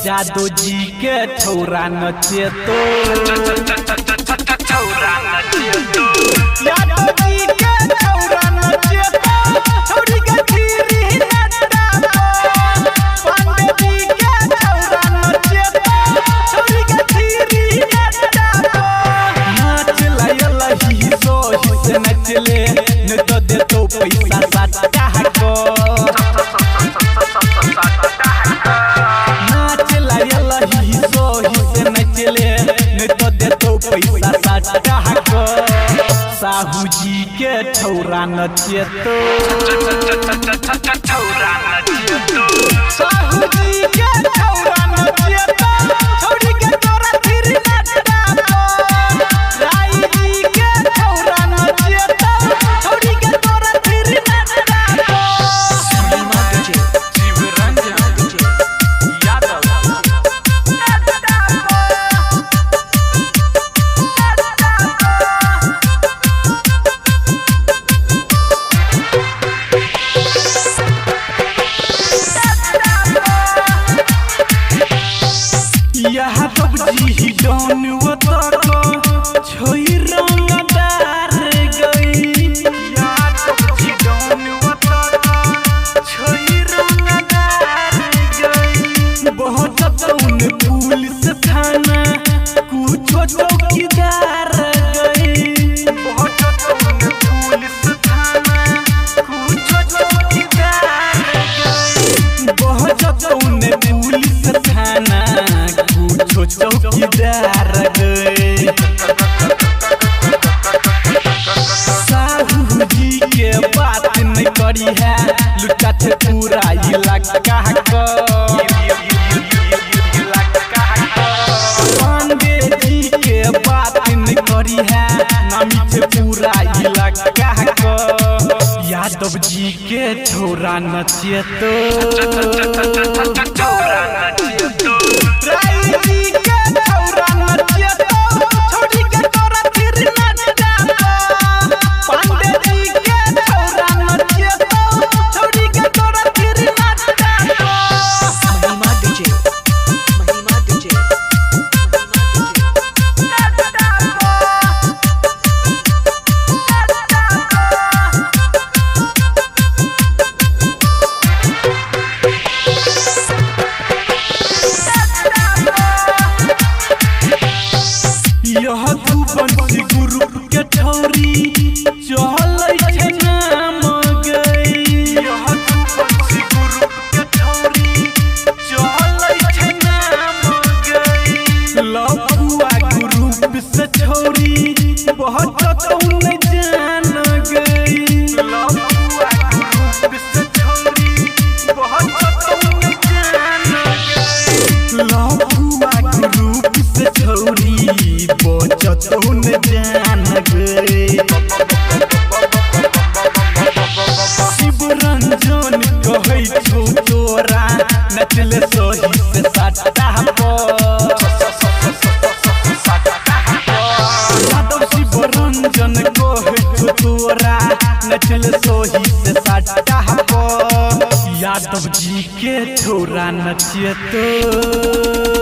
जादू जी के छौरा नचे तो छौरा नचे तो जादू जी के छौरा नचे तो छौरी के खीरी नचता तो पांडे जी के छौरा नचे तो छौरी के खीरी नचता तो नाच लायल ही सो ही से नचले न तो दे तो पैसा साटा को साहू जी के छौरा नचे तो छौरा नचे तो साहू जी के छौरा नचे तो छौरी के तोरा फिर नचता तो राई जी के छौरा नचे तो छौरी के तोरा फिर नचता तो यहाँ तब जी डॉन वतको छोई रंगदार गई यहाँ तब जी डॉन वतको छोई रंगदार गई बहुत कौन पुलिस थाना कुछ चौकीदार गई बहुत कौन पुलिस थाना कुछ चौकीदार गई बहुत कौन पुलिस थाना चौकीदार गए साहू जी के बात नहीं करी है लुटा थे पूरा इलाका को पांडे जी के बात नहीं करी है नामी थे पूरा इलाका को यादव जी के छौरा नचे तो छौरा नचे तो राई जी के छौरा नचे तो छौरी के तोरा फिर नचता तो पांडे जी के छौरा नचे तो छौरी के तोरा फिर नचता तो महिमा डीजे यह तू बंसी गुरु के छौरी चलै छै नाम गई यह तू बंसी गुरु के छौरी चलै छै नाम गई लपुआ ग्रुप से छौरी बहुत कौन जान गई लपुआ ग्रुप से छौरी बहुत कौन जान गई लपुआ ग्रुप से छौरी बचतौन जान गए शिव रंजन कहै छौ तोरा नचले सही से सट्टा यादव शिव रंजन कहै छौ तोरा नचले सही से सट्टा यादव जी के छौरा नचे तो